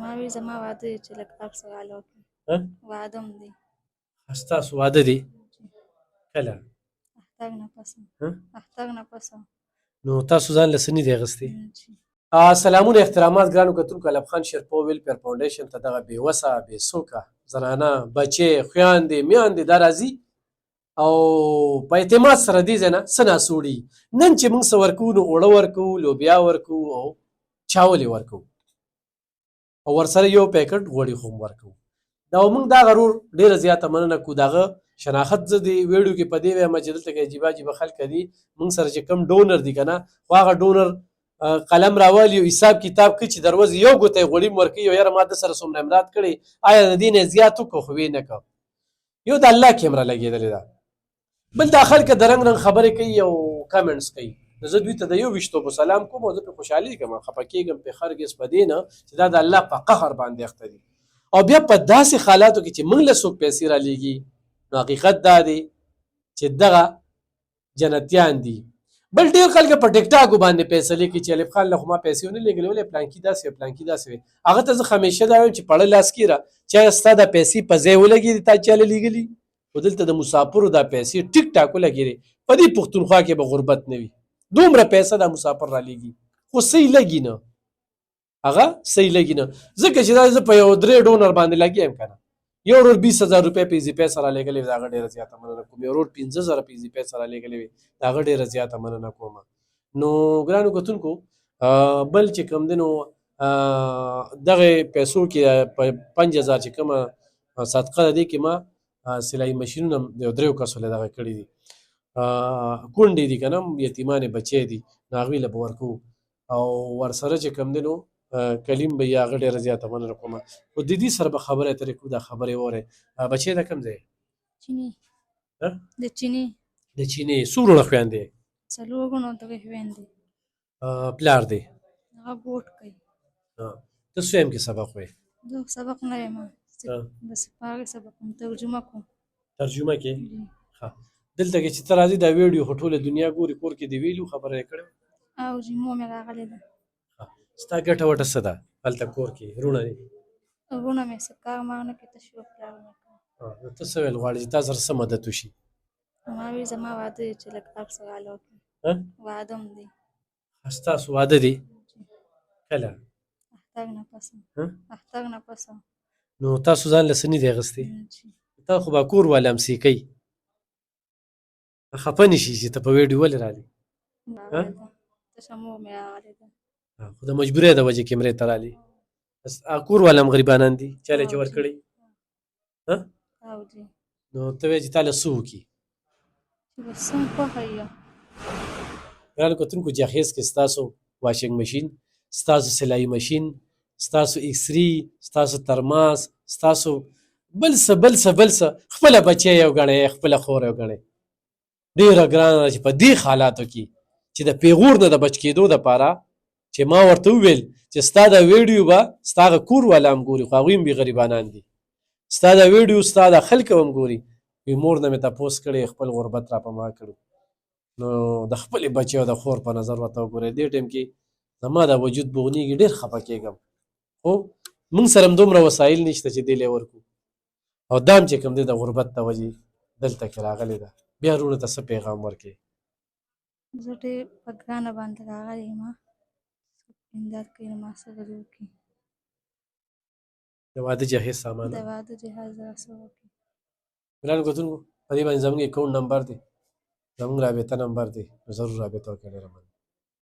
ما وی زما واده دی چې لږ تګ سوال وکړم. واده م دی. ستاسو واده دی؟ کله؟ اختر نه پس. نو تاسو ځان له څه نه دی اخیستی؟ سلامونه احترامات ګرانو کتونکو. علب خان شیرپور ویلفیر فاونډیشن ته دغه بې وسه بې څوکه زنانه بچې خویندې میندې دا راځي او په اعتماد سره دې ځای نه څه ناسوړي. نن چې موږ څه ورکوو نو اوړه ورکوو، لوبیا ورکوو او چاولې ورکوو او ورسره یو پیکټ غوړي خو هم ورکوو. دا موږ دغه رور ډېره زیاته مننه کوو. دغه شناخت زه د ویډیو کې په دې وایم چې دلته کې عجیبه عجیبه خلک دي موږ سره چې کوم ډونر دي که نه خو هغه ډونر قلم راوالي او حساب کتاب کوي چې در ورځې یو ګوته یې غوړي م ورکوي او یاره ما ده سره څومره امراد کړی آیا د دې نه زیات وکړو خو ویې نه کړه. یو د الله کیمره لګېدلې ده، بل دا خلک د رنګ رنګ خبرې کوي او کمنټس کوي. نو زه دوی ته د یو ویشتو په سلام کوم او زه پرې خوشحالي کوم، خفه کېږم پرې خرګز په دې نه چې دا د الله په قهر باندې اخته دي. او بیا په داسې حالاتو کې چې موږ له څوک پیسې رالیږي نو حقیقت دا دی چې دغه جنتیان دي. بل ډېر خلک په ټیک ټاکو باندې فیصلې کوي چې الف خان له خو ما پیسې ونه لېږلې ولې پلانکي داسې وې پلانکي داسې وې. هغه ته زه همیشه دا وایم چې پړه لاس کېږه چې ایا ستا دا پیسې په ځای ولګېدې تا چاله لیږلي خو دلته د مسافرو دا پیسې ټیک ټاک ولګېدې. په دې پښتونخوا کې به غربت نه وي، دومره پیسه دا مسافر رالیږي خو صحیح لګي نه، هغه صحیح لګي نه. ځکه چې دا زه په یو 3 ډونر باندې لګیم که نه، یو ورور 20,000 روپۍ په ایزي پی سره رالیږلې وي د هغه ډېره زیاته مننه کوم. یو ورور 15,000 په ایزي پی سره رالیږلې وي د هغه ډېره زیاته مننه کوم. نو ګرانو کتونکو بل چې کوم دی نو دغه پیسو کې په 5,000 چې کومه صدقه ده دې کې ما سلایي ماشینونه یو 3 کسو له دغه کړي دي، کونډې دي که نه یتیمانې بچې دي نو هغوی له به ورکوو او ورسره چې کوم دی نو کلیم به یې هغه ډېره زیاته مننه کوم. خو د دې سره به خبرې اترې کوو. دا خبرې واورئ. بچې د کوم ځای؟ د چینې. څو وروڼه خویندې یې؟ 4 وروڼه او 3 خویندې. پلار دی؟ هغه بوټ کوي. ته څویم کې سبق وایې؟ زه سبق نه وایم، بس په هغې سبق کوم، ترجمه کوم. ترجمه کې؟ ښه. دلته کې چې ته راځې دا ویډیو خو ټوله دنیا ګوري، کور کې دې ویلي خبره یې کړې؟ او جي مور مې راغلې ده. ستا ګټه وټه څه ده هلته کور کې؟ وروڼه دي؟ وروڼه مې څه کار مار نه کوي، تش یو پلار مې کوي. نو ته څه ویل غواړې چې تا سره څه مدد وشي؟ ما وی زما واده دی چې لږ تګ سوال وکړم. واده م دی. ستاسو واده دی؟ کله؟ اختر نه پس. نو تاسو ځان له څه نه دی اخیستی؟ تا خو به کور والا امسې کوي، خفه نه شي چې ته په ویډیو ولې رالې؟ تشه مور مې راغلې ده. خو د مجبورۍ د وجې کیمرې ته رالې. کور والا هم غریبانان دي چاله چې ورکړی؟ نو ته وایې چې تا له څه وکړي؟ چې بس څه م خوښه یم. ګرانو کتونکو جهیز کې ستاسو واشنګ مشین، ستاسو سلایي مشین، ستاسو ایکسري، ستاسو ترماس، ستاسو بل څه بل څه بل څه خپله بچی یو ګڼئ، خپله خور یو ګڼئ. ډېره ګرانه ده چې په دې حالاتو کې چې د پیغور نه د بچ کېدو دپاره چې ما ورته وویل چې ستا دا ویډیو به ستا هغه کور والا هم ګوري خو هغوی هم بې غریبانان دي، ستا دا ویډیو ستا دا خلک هم ګوري. وي مور نه مې تپوس کړی خپل غربت را په ما کړو. نو د خپلې بچې او د خور په نظر ورته وګورئ. دې ټایم کې زما دا وجود بوغنېږي، ډېر خفه کېږم خو موږ سره هم دومره وسایل نشته چې دې لی ورکړو او دا هم چې کوم دی د غربت د وجې دلته کې راغلې ده. بیا وروڼو ته څه پیغام ورکړې؟ زه ډېر په ګرانه باندې راغلی یم، امداد کوي نو ما سره دې وکړي. د واده جهیز سامان د واده جهاز راسره وکړي. ګرانو کتونکو په دې باندې زموږ اکاونټ نمبر دی، زموږ رابطه نمبر دی، نو ضرور رابطه وکړئ. ډېره مننه.